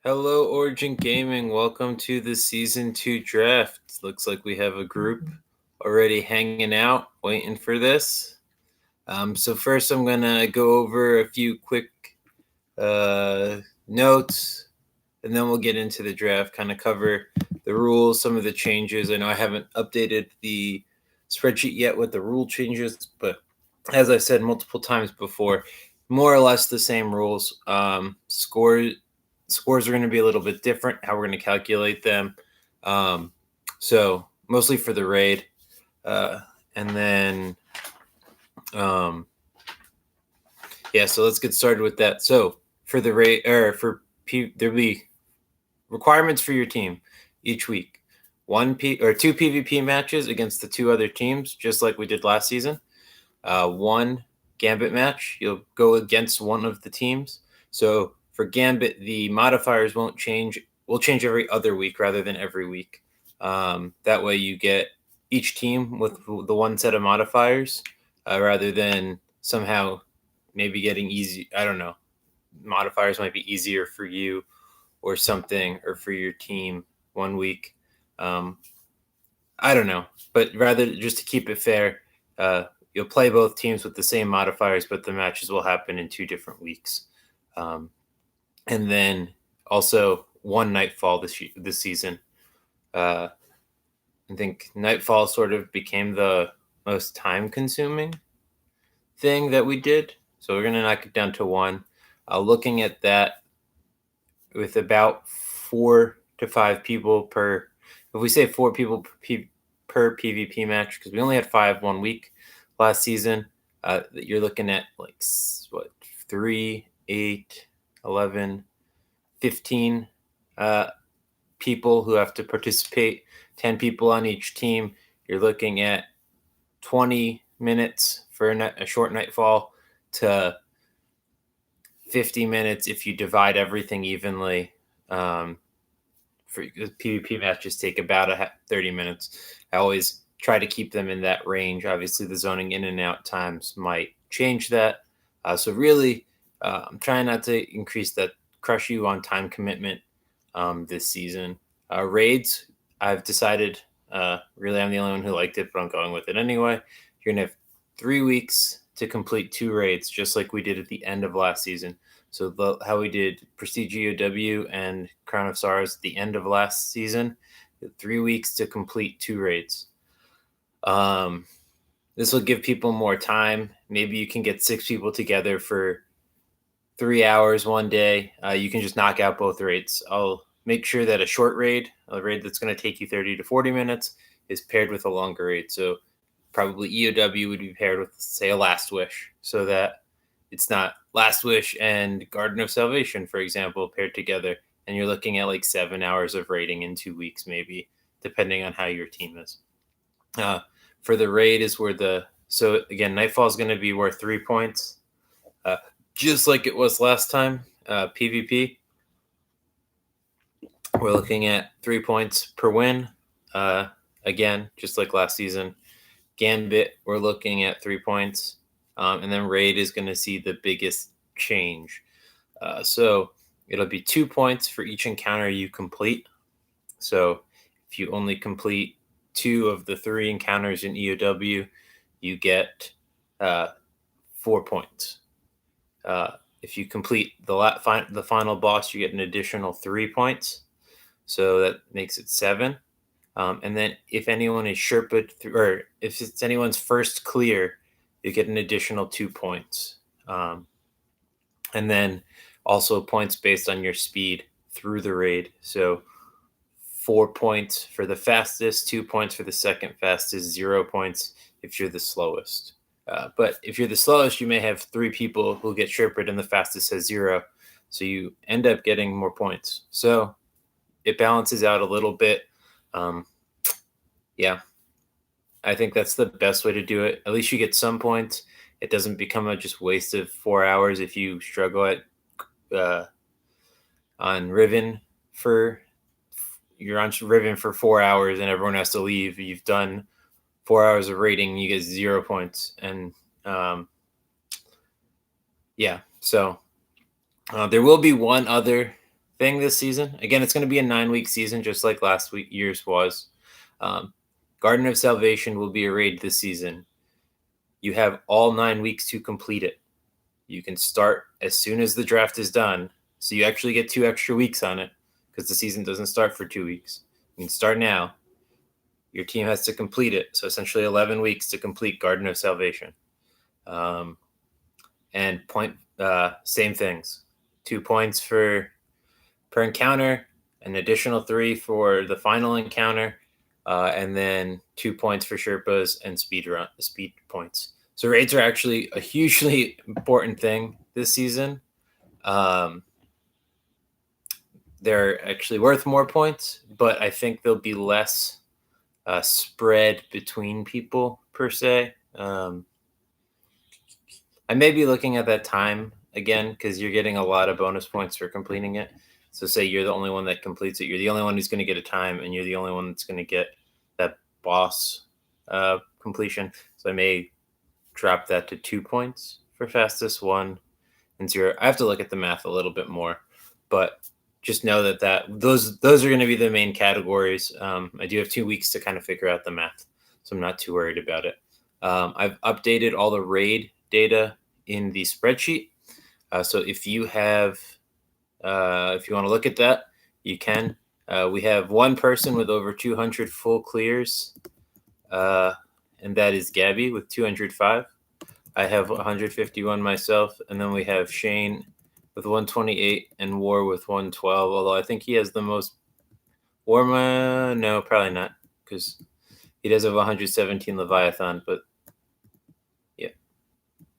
Hello, Origin Gaming. Welcome to the Season 2 draft. Looks like we have a group already hanging out, waiting for this. So first I'm going to go over a few quick notes, and then we'll get into the draft, kind of cover the rules, some of the changes. I know I haven't updated the spreadsheet yet with the rule changes, but as I've said multiple times before, more or less the same rules. Scores are going to be a little bit different, how we're going to calculate them. So mostly for the raid. And then, so let's get started with that. So for the raid, there'll be requirements for your team each week. Two PvP matches against the two other teams, just like we did last season. One Gambit match, you'll go against one of the teams. So for Gambit, the modifiers won't change. Will change every other week rather than every week. That way you get each team with the one set of modifiers rather than somehow maybe getting easy. I don't know. Modifiers might be easier for you or something, or for your team one week. I don't know. But rather, just to keep it fair, you'll play both teams with the same modifiers, but the matches will happen in 2 different weeks. And then also one Nightfall this season. I think Nightfall sort of became the most time-consuming thing that we did. So we're going to knock it down to 1. Looking at that, with about 4 to 5 people per, if we say 4 people per PvP match, because we only had 5 1 week last season, you're looking at 3, 8, 11, 15 people who have to participate, 10 people on each team. You're looking at 20 minutes for a short Nightfall to 50 minutes if you divide everything evenly. For PvP matches take about 30 minutes. I always try to keep them in that range. Obviously, the zoning in and out times might change that. So really, I'm trying not to crush you on time commitment this season. Raids, I've decided, really I'm the only one who liked it, but I'm going with it anyway. You're going to have 3 weeks to complete 2 raids, just like we did at the end of last season. So how we did Prestige EOW and Crown of Sorrows at the end of last season, 3 weeks to complete 2 raids. This will give people more time. Maybe you can get 6 people together for 3 hours one day. You can just knock out both raids. I'll make sure that a raid that's going to take you 30 to 40 minutes, is paired with a longer raid. So probably EOW would be paired with, say, a Last Wish, so that it's not Last Wish and Garden of Salvation, for example, paired together, and you're looking at 7 hours of raiding in 2 weeks, maybe, depending on how your team is. For the raid is where so again, Nightfall is going to be worth 3 points, just like it was last time. PvP, we're looking at 3 points per win. Again, just like last season. Gambit, we're looking at 3 points. And then raid is going to see the biggest change. So it'll be 2 points for each encounter you complete. So if you only complete 2 of the 3 encounters in EOW, you get 4 points. If you complete the final boss, you get an additional 3 points. So that makes it 7. And then if anyone is Sherpa'd or if it's anyone's first clear, you get an additional 2 points. And then also points based on your speed through the raid. So 4 points for the fastest, 2 points for the second fastest, 0 points if you're the slowest. But if you're the slowest, you may have 3 people who get Sherpa'd and the fastest has 0. So you end up getting more points. So it balances out a little bit. Yeah, I think that's the best way to do it. At least you get some points. It doesn't become a just waste of 4 hours if you struggle on Riven you're on Riven for 4 hours and everyone has to leave. You've done 4 hours of raiding, you get 0 points. And so there will be one other thing this season. Again, it's going to be a 9-week season, just like year's was. Garden of Salvation will be a raid this season. You have all 9 weeks to complete it. You can start as soon as the draft is done. So you actually get 2 extra weeks on it because the season doesn't start for 2 weeks. You can start now. Your team has to complete it. So essentially 11 weeks to complete Garden of Salvation. And same things. 2 points per encounter, an additional 3 for the final encounter, and then 2 points for Sherpas and speed points. So raids are actually a hugely important thing this season. They're actually worth more points, but I think there'll be less spread between people per se. I may be looking at that time again because you're getting a lot of bonus points for completing it. So say you're the only one that completes it. You're the only one who's going to get a time, and you're the only one that's going to get that boss completion. So I may drop that to 2 points for fastest, 1 and 0. I have to look at the math a little bit more, but just know that those are going to be the main categories. I do have 2 weeks to kind of figure out the math, so I'm not too worried about it. I've updated all the raid data in the spreadsheet. So if you have, if you want to look at that, you can. We have one person with over 200 full clears, and that is Gabby with 205. I have 151 myself, and then we have Shane with 128 and War with 112, although I think he has the most. No, probably not, because he does have 117 Leviathan, but yeah.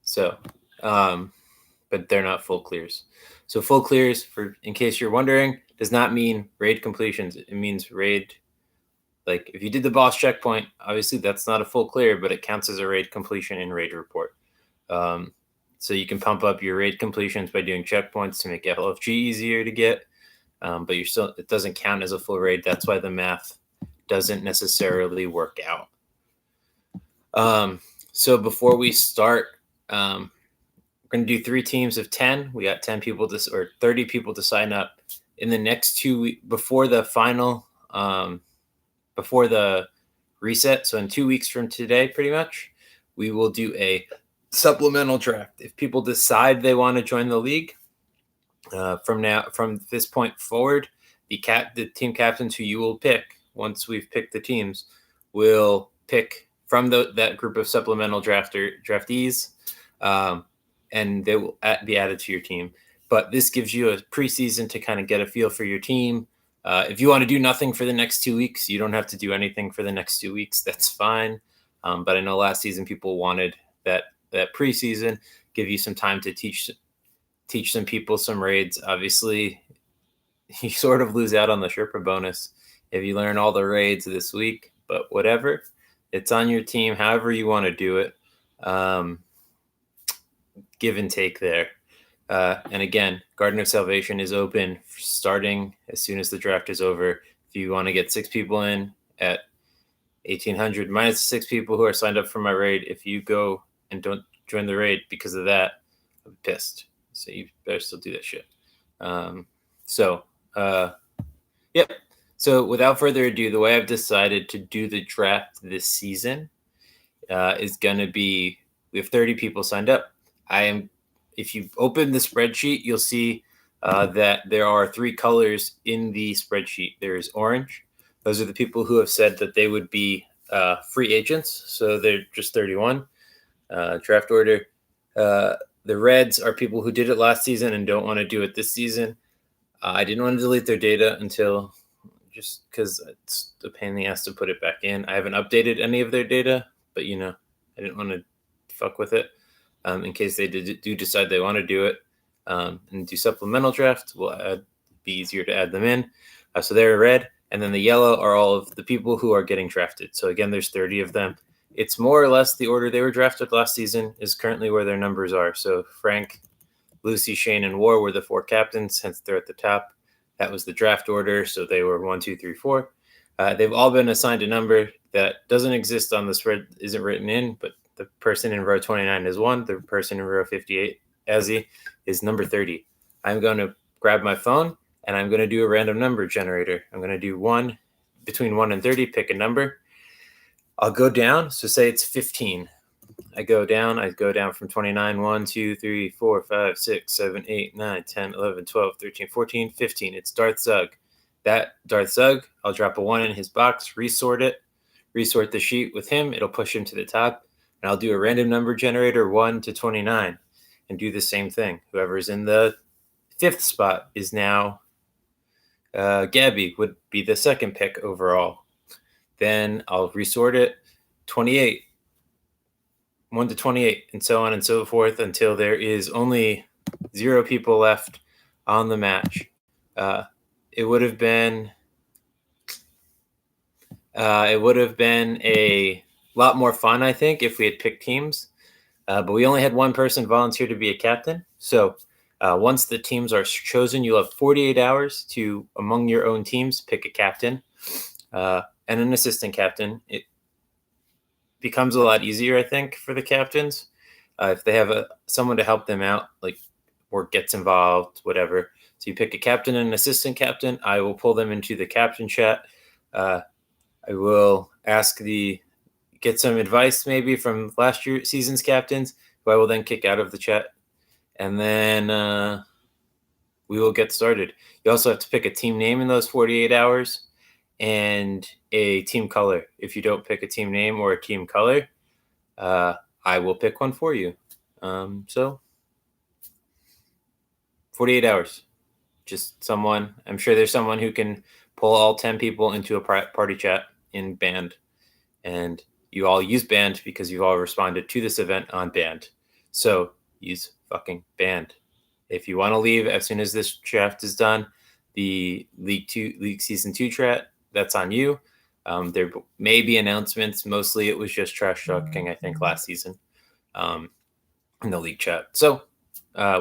So, but they're not full clears. So full clears, in case you're wondering, does not mean raid completions. It means raid. Like if you did the boss checkpoint, obviously that's not a full clear, but it counts as a raid completion in raid report. So you can pump up your raid completions by doing checkpoints to make LFG easier to get, but it doesn't count as a full raid. That's why the math doesn't necessarily work out. So before we start, we're going to do 3 teams of 10. We got 10 people or 30 people to sign up in the next 2 weeks before the final, before the reset. So in 2 weeks from today, pretty much, we will do a supplemental draft. If people decide they want to join the league, from this point forward, the team captains who you will pick once we've picked the teams will pick from that group of supplemental draftees, and they will be added to your team. But this gives you a preseason to kind of get a feel for your team. If you want to do nothing for the next 2 weeks, you don't have to do anything for the next 2 weeks. That's fine. But I know last season people wanted that preseason, give you some time to teach some people some raids. Obviously, you sort of lose out on the Sherpa bonus if you learn all the raids this week, but whatever. It's on your team, however you want to do it. Give and take there. And again, Garden of Salvation is open starting as soon as the draft is over. If you want to get 6 people in at 1,800 minus 6 people who are signed up for my raid, if you go and don't join the raid because of that, I'm pissed. So you better still do that shit. Yep. So without further ado, the way I've decided to do the draft this season is going to be, we have 30 people signed up. If you open the spreadsheet, you'll see that there are 3 colors in the spreadsheet. There's orange. Those are the people who have said that they would be free agents. So they're just 31. Draft order. The reds are people who did it last season and don't want to do it this season. I didn't want to delete their data until just because it's a pain in the ass to put it back in. I haven't updated any of their data, but I didn't want to fuck with it in case they do decide they want to do it and do supplemental draft. Be easier to add them in. So they're red, and then the yellow are all of the people who are getting drafted. So again, there's 30 of them. It's more or less the order they were drafted last season is currently where their numbers are. So Frank, Lucy, Shane, and War were the 4 captains, hence they're at the top. That was the draft order, so they were 1, 2, 3, 4. They've all been assigned a number that doesn't exist on the spread, isn't written in, but the person in row 29 is 1. The person in row 58, Azzy, is number 30. I'm going to grab my phone, and I'm going to do a random number generator. I'm going to do between 1 and 30, pick a number. I'll go down. So say it's 15. I go down from 29, 1, 2, 3, 4, 5, 6, 7, 8, 9, 10, 11, 12, 13, 14, 15. It's Darth Zug. That Darth Zug, I'll drop a 1 in his box, resort the sheet with him. It'll push him to the top. And I'll do a random number generator 1 to 29 and do the same thing. Whoever's in the 5th spot is now Gabby, would be the 2nd pick overall. Then I'll resort it 28. 1 to 28, and so on and so forth until there is only 0 people left on the match. It would have been a lot more fun, I think, if we had picked teams. But we only had one person volunteer to be a captain. So once the teams are chosen, you'll have 48 hours to, among your own teams, pick a captain and an assistant captain. It becomes a lot easier, I think, for the captains if they have someone to help them out, like work gets involved, whatever. So you pick a captain and an assistant captain. I will pull them into the captain chat. I will get some advice maybe from last season's captains, who I will then kick out of the chat. And then we will get started. You also have to pick a team name in those 48 hours. And a team color. If you don't pick a team name or a team color, I will pick one for you. So 48 hours. Just someone. I'm sure there's someone who can pull all 10 people into a party chat in Band. And you all use Band because you've all responded to this event on Band. So use fucking Band. If you want to leave as soon as this draft is done, the League Season 2 chat, that's on you. There may be announcements. Mostly it was just trash talking, I think, last season in the league chat. So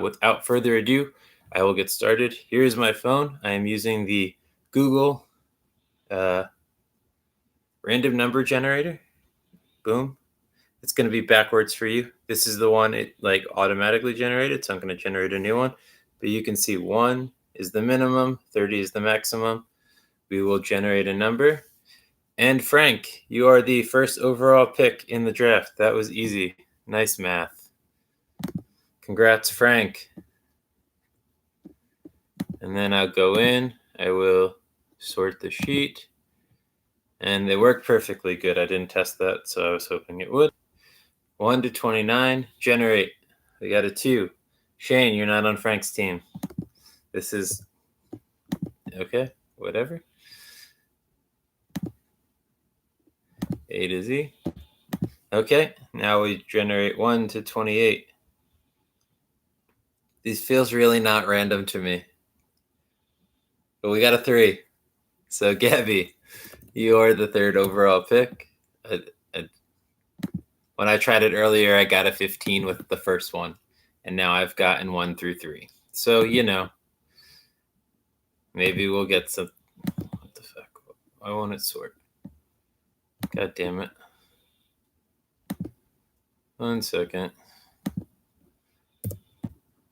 without further ado, I will get started. Here is my phone. I am using the Google random number generator. Boom. It's going to be backwards for you. This is the one it like automatically generated, so I'm going to generate a new one. But you can see 1 is the minimum, 30 is the maximum. We will generate a number. And Frank, you are the first overall pick in the draft. That was easy. Nice math. Congrats, Frank. And then I'll go in. I will sort the sheet. And they worked perfectly good. I didn't test that, so I was hoping it would. 1 to 29, generate. We got a 2. Shane, you're not on Frank's team. This is okay, whatever. A to Z. Okay, now we generate 1 to 28. This feels really not random to me. But we got a 3. So Gabby, you are the 3rd overall pick. When I tried it earlier, I got a 15 with the first one. And now I've gotten 1 through 3. So, maybe we'll get some. What the fuck? Why won't it sort? God damn it. 1 second.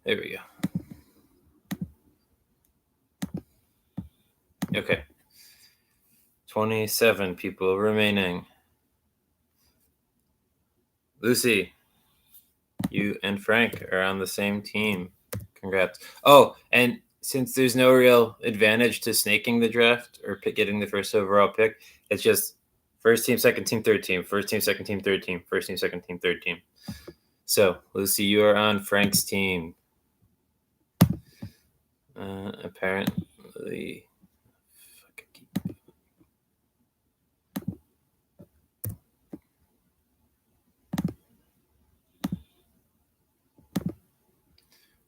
There we go. Okay. 27 people remaining. Lucy, you and Frank are on the same team. Congrats. Oh, and since there's no real advantage to snaking the draft or getting the first overall pick, it's just first team, second team, third team, first team, second team, third team, first team, second team, third team. So, Lucy, you are on Frank's team. Apparently.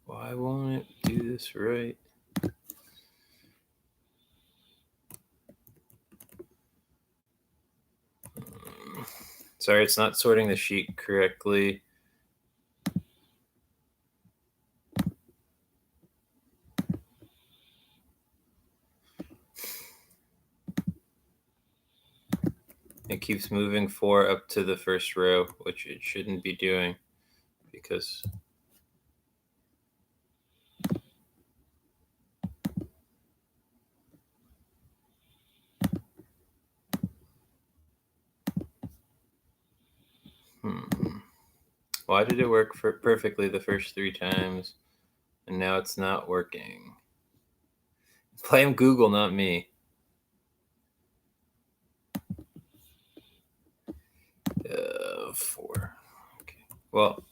Why won't it do this right? Sorry, it's not sorting the sheet correctly. It keeps moving 4 up to the first row, which it shouldn't be doing because Why did it work perfectly the first 3 times, and now it's not working? Blame Google, not me. 4. Okay. Well,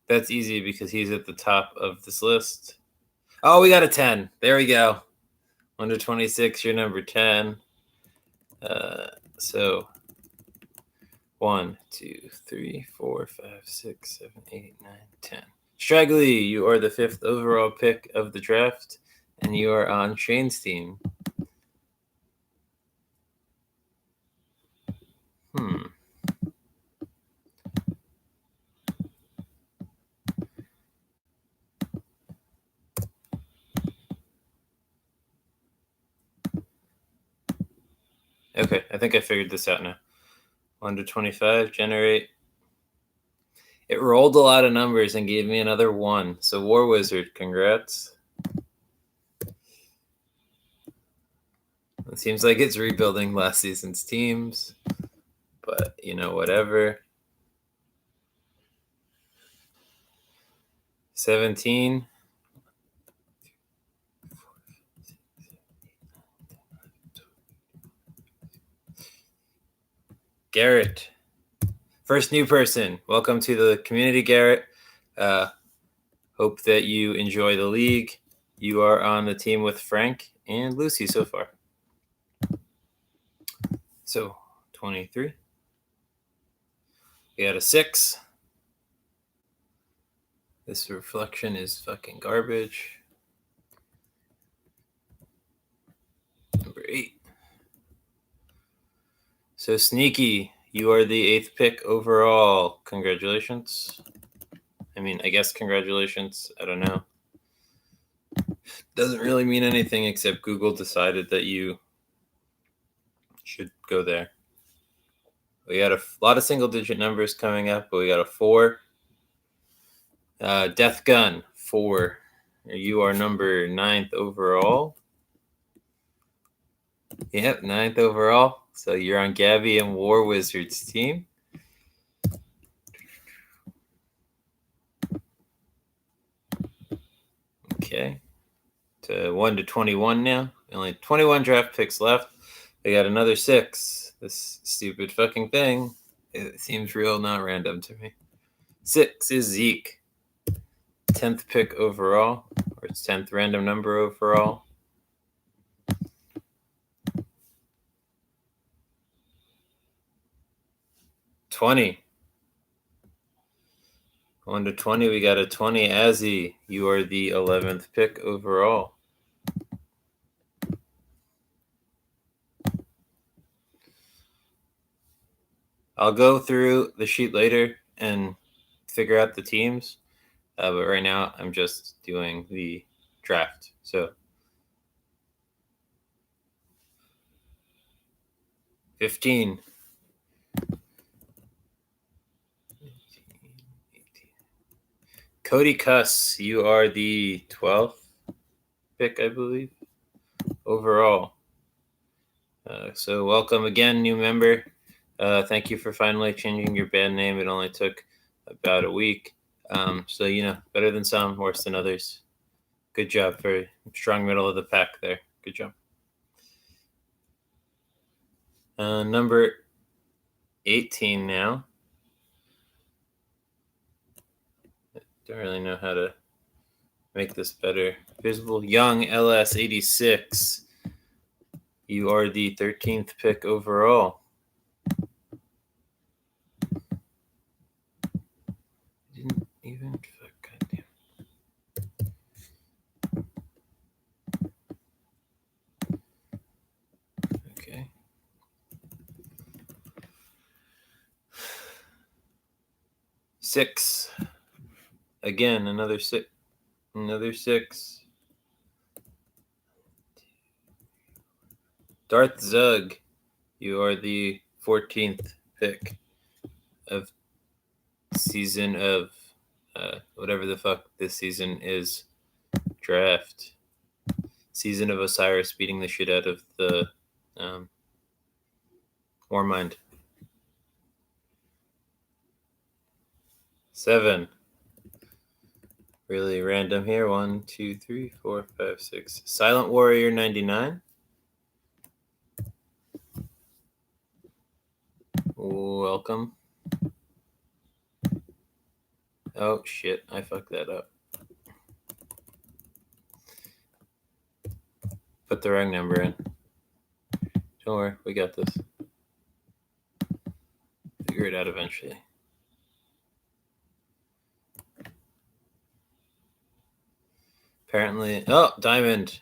that's easy because he's at the top of this list. Oh, we got a 10. There we go. 1 to 26, you're number 10. So 1, 2, 3, 4, 5, 6, 7, 8, 9, 10. Straggly, you are the 5th overall pick of the draft, and you are on Shane's team. Okay, I think I figured this out now. 1 to 25, generate. It rolled a lot of numbers and gave me another 1. So War Wizard, congrats. It seems like it's rebuilding last season's teams, but whatever. 17. Garrett. First new person. Welcome to the community, Garrett. Hope that you enjoy the league. You are on the team with Frank and Lucy so far. So, 23. We had a 6. This reflection is fucking garbage. Number 8. So, Sneaky, you are the 8th pick overall. Congratulations. I guess congratulations. I don't know. Doesn't really mean anything except Google decided that you should go there. We got a lot of single-digit numbers coming up, but we got a 4. Death Gun, 4. You are number 9th overall. Yep, 9th overall. So you're on Gabby and War Wizard's team. Okay. To 1 to 21 now. Only 21 draft picks left. We got another 6. This stupid fucking thing. It seems real, not random to me. 6 is Zeke. 10th pick overall, or its 10th random number overall. $20. 1 to 20, we got a 20. Azzy, you are the 11th pick overall. I'll go through the sheet later and figure out the teams, but right now I'm just doing the draft. So 15. 18. Cody Cuss, you are the 12th pick, I believe, overall. So welcome again, new member. Thank you for finally changing your band name. It only took about a week. So, better than some, worse than others. Good job for strong middle of the pack there. Good job. Number 18 now. I don't really know how to make this better visible. Young LS86. You are the 13th pick overall. Didn't even fuck, goddamn. Okay. 6. Again, another 6. Another 6. Darth Zug, you are the 14th pick of season of whatever the fuck this season is. Draft. Season of Osiris beating the shit out of the Warmind. 7. Really random here. 1, 2, 3, 4, 5, 6. Silent Warrior 99. Welcome. Oh shit, I fucked that up. Put the wrong number in. Don't worry, we got this. Figure it out eventually. Apparently, oh, Diamond.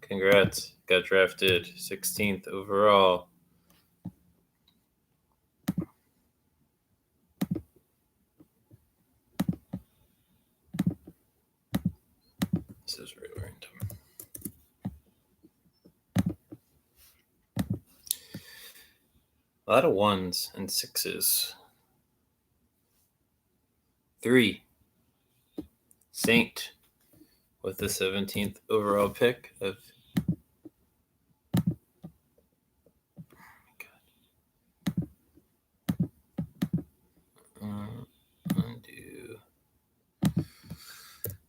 Congrats. Got drafted 16th overall. This is really random. A lot of 1s and 6s. 3. Saint with the 17th overall pick of. Undo.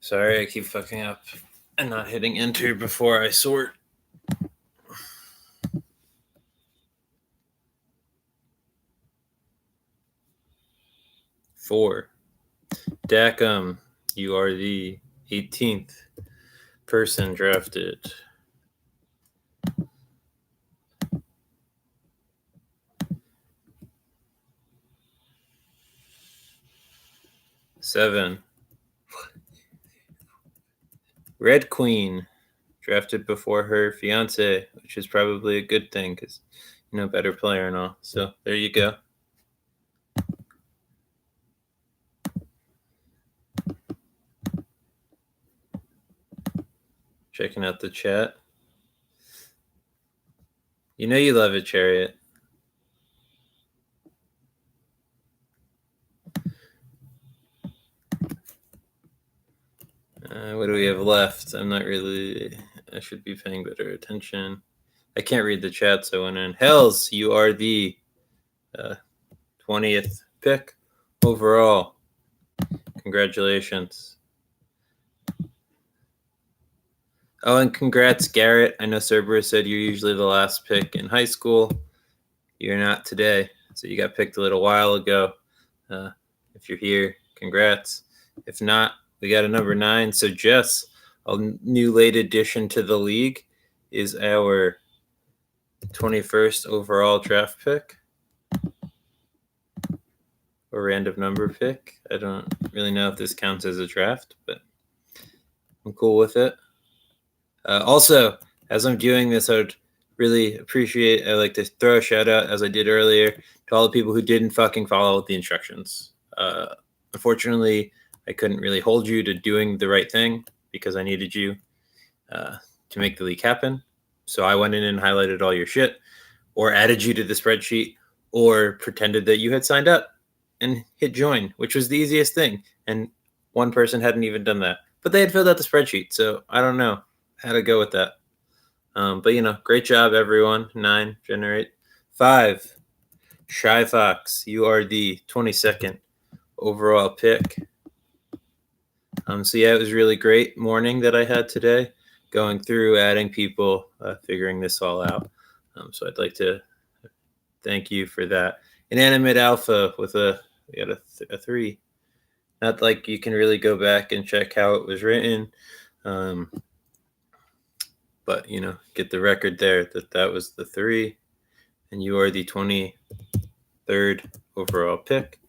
Sorry, I keep fucking up and not hitting enter before I sort. Four. Dacum, you are the 18th person drafted. Seven. Red Queen, drafted before her fiance, which is probably a good thing because, better player and all. So there you go. Checking out the chat. You know you love it, Chariot. What do we have left? I should be paying better attention. I can't read the chat, so I went in. Hells, you are the 20th pick overall. Congratulations. Oh, and congrats, Garrett. I know Cerberus said you're usually the last pick in high school. You're not today, so you got picked a little while ago. If you're here, congrats. If not, we got a number 9. So Jess, a new late addition to the league, is our 21st overall draft pick. Or random number pick. I don't really know if this counts as a draft, but I'm cool with it. Also, as I'm doing this, I would really appreciate, I'd like to throw a shout out, as I did earlier, to all the people who didn't fucking follow the instructions. Unfortunately, I couldn't really hold you to doing the right thing because I needed you to make the leak happen. So I went in and highlighted all your shit, or added you to the spreadsheet, or pretended that you had signed up and hit join, which was the easiest thing. And one person hadn't even done that, but they had filled out the spreadsheet. So I don't know how to go with that. But great job, everyone. 9, generate. 5, Shy Fox, you are the 22nd overall pick. So yeah, it was really great morning that I had today, going through, adding people, figuring this all out. So I'd like to thank you for that. Inanimate Alpha with a 3. Not like you can really go back and check how it was written. But, get the record there that was the 3. And you are the 23rd overall pick.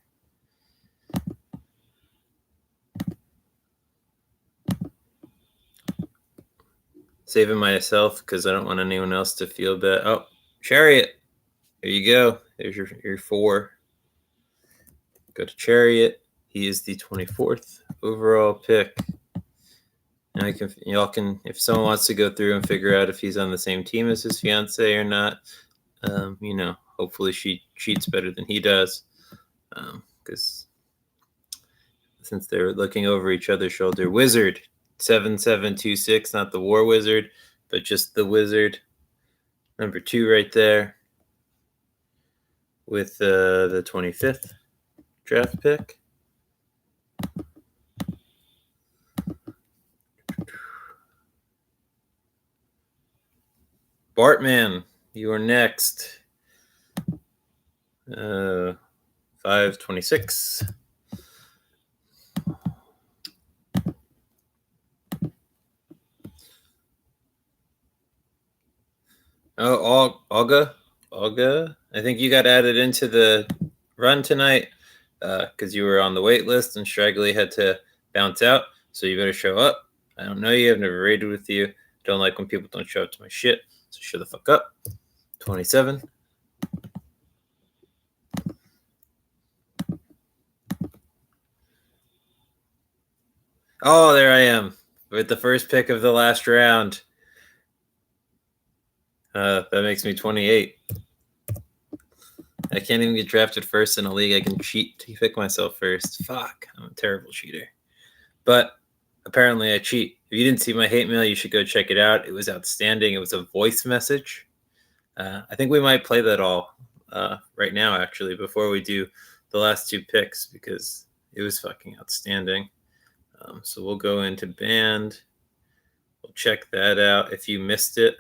Saving myself because I don't want anyone else to feel bad. Oh, Chariot. There you go. There's your 4. Go to Chariot. He is the 24th overall pick. And y'all can, if someone wants to go through and figure out if he's on the same team as his fiance or not, hopefully she cheats better than he does, because since they're looking over each other's shoulder. Wizard 7726, not the War Wizard, but just the Wizard. Number 2 right there with the 25th draft pick. Bartman, you are next. 526. Oh, Olga. I think you got added into the run tonight because you were on the wait list and Straggly had to bounce out. So you better show up. I don't know you. I've never raided with you. Don't like when people don't show up to my shit. So shut the fuck up. 27. Oh, there I am with the first pick of the last round. That makes me 28. I can't even get drafted first in a league. I can cheat to pick myself first. Fuck, I'm a terrible cheater. But apparently I cheat. If you didn't see my hate mail, you should go check it out. It was outstanding. It was a voice message. I think we might play that all right now, actually, before we do the last two picks, because it was fucking outstanding. So we'll go into band. We'll check that out if you missed it.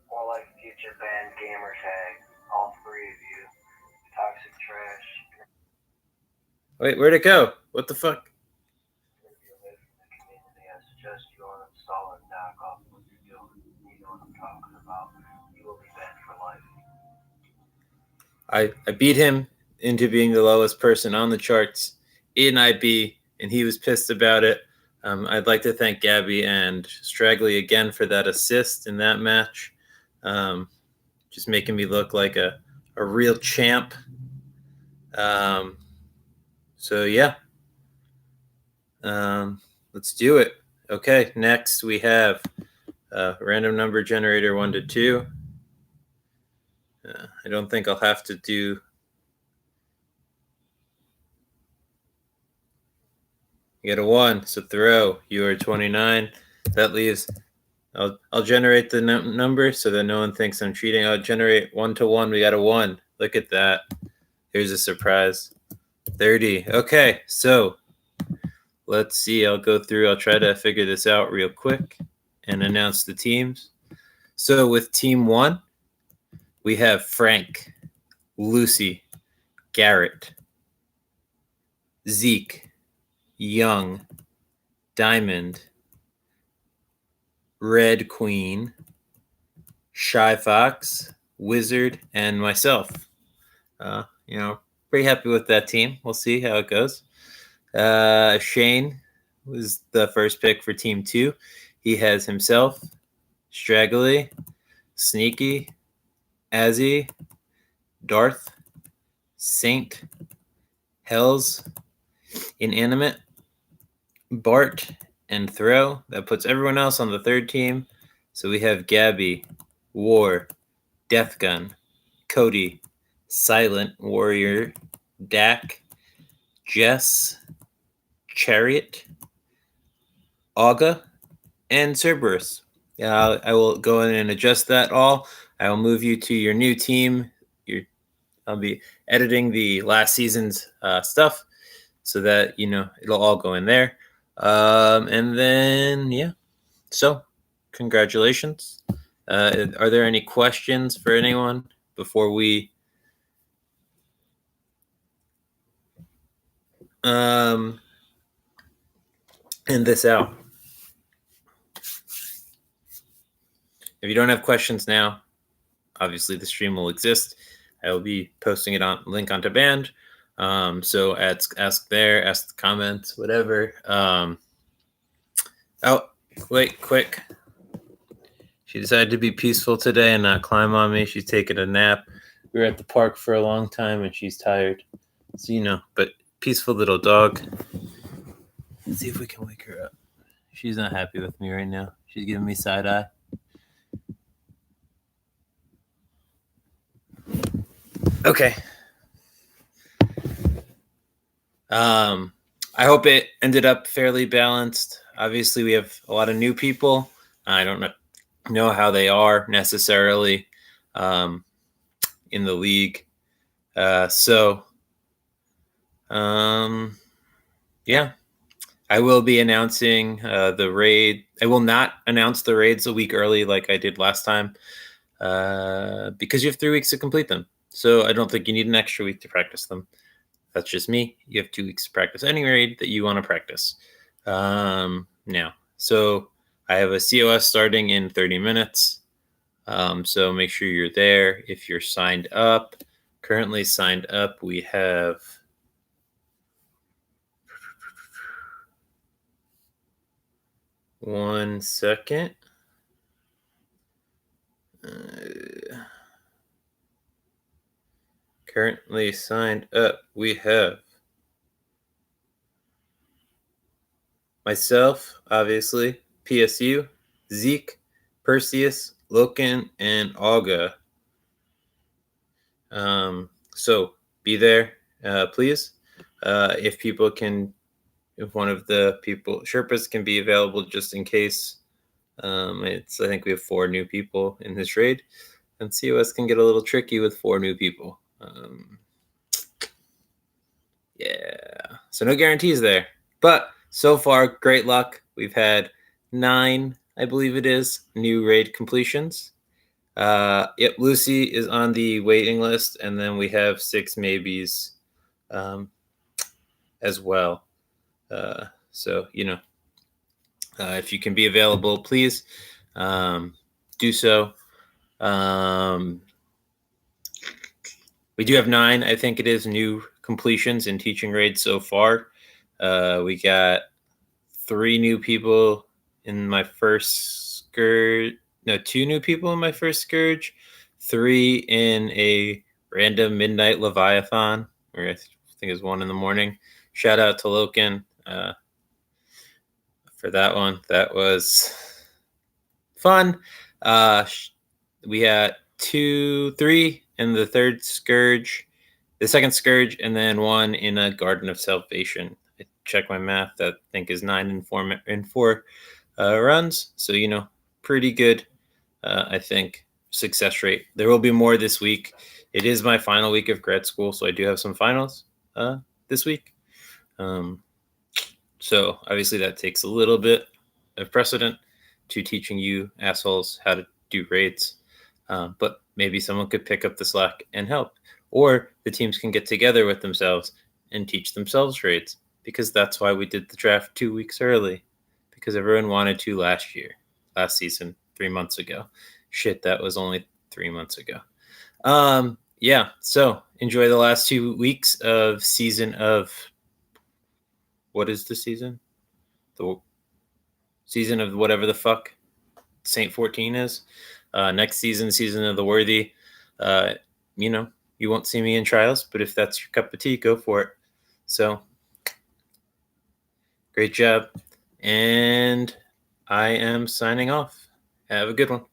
More like future band gamer tag. All three of you. Toxic trash. Wait, where'd it go? What the fuck? Gonna be away from the community. I suggest you uninstall and knock off what you're doing. You know what I'm talking about. You will be banned for life. I beat him into being the lowest person on the charts in IB, and he was pissed about it. I'd like to thank Gabby and Straggly again for that assist in that match. Just making me look like a real champ. So, yeah. Let's do it. Okay, next we have random number generator 1 to 2. I don't think I'll have to do. You get a 1, so throw. You are 29. That leaves. I'll generate the number so that no one thinks I'm cheating. I'll generate 1 to 1. We got a 1. Look at that. Here's a surprise. 30. Okay, so let's see. I'll go through. I'll try to figure this out real quick and announce the teams. So with team 1, we have Frank, Lucy, Garrett, Zeke, Young, Diamond, Red Queen, Shy Fox, Wizard, and myself. Pretty happy with that team. We'll see how it goes. Shane was the first pick for team 2. He has himself, Straggly, Sneaky, Azzy, Darth, Saint, Hells, Inanimate, Bart, and Throw. That puts everyone else on the third team. So we have Gabby, War, Death Gun, Cody, Silent Warrior, Dak, Jess, Chariot, Auga, and Cerberus. I will go in and adjust that all. I will move you to your new team. I'll be editing the last season's stuff so that, it'll all go in there. And then, yeah. So, congratulations. Are there any questions for anyone before we end this out? If you don't have questions now, obviously the stream will exist. I will be posting it on link onto band. So ask there, ask the comments, whatever. Wait, quick. She decided to be peaceful today and not climb on me. She's taking a nap. We were at the park for a long time and she's tired. So, but peaceful little dog. Let's see if we can wake her up. She's not happy with me right now. She's giving me side eye. Okay. I hope it ended up fairly balanced. Obviously, we have a lot of new people. I don't know how they are necessarily in the league. Yeah. I will be announcing the raid. I will not announce the raids a week early like I did last time because you have 3 weeks to complete them. So I don't think you need an extra week to practice them. That's just me. You have 2 weeks to practice any raid that you want to practice. Now, so I have a COS starting in 30 minutes. So make sure you're there if you're signed up. Currently signed up, we have one second. Currently signed up, we have myself, obviously, PSU, Zeke, Perseus, Loken, and Olga. So be there, please. If one of the people, Sherpas can be available just in case. I think we have 4 new people in this raid, and COS can get a little tricky with 4 new people. Yeah, so no guarantees there, but so far, great luck. We've had 9, I believe it is, new raid completions. Yep, Lucy is on the waiting list, and then we have 6 maybes as well. So, if you can be available, please do so. We do have 9, I think it is, new completions in teaching raids so far. We got 3 new people in my first scourge. No, 2 new people in my first scourge. 3 in a random midnight Leviathan, or I think it's 1 in the morning. Shout out to Loken for that one. That was fun. We had 2, 3 in the third scourge, the second scourge, and then 1 in a Garden of Salvation. I checked my math. That I think is 9 in 4 runs. So pretty good. I think success rate. There will be more this week. It is my final week of grad school, so I do have some finals this week. So obviously that takes a little bit of precedent to teaching you assholes how to do raids. But maybe someone could pick up the slack and help. Or the teams can get together with themselves and teach themselves raids, because that's why we did the draft 2 weeks early, because everyone wanted to last season, 3 months ago. Shit, that was only 3 months ago. Yeah, so enjoy the last 2 weeks of season of... What is the season? The season of whatever the fuck Saint 14 is. Next season of the Worthy. You won't see me in trials, but if that's your cup of tea, go for it. So, great job. And I am signing off. Have a good one.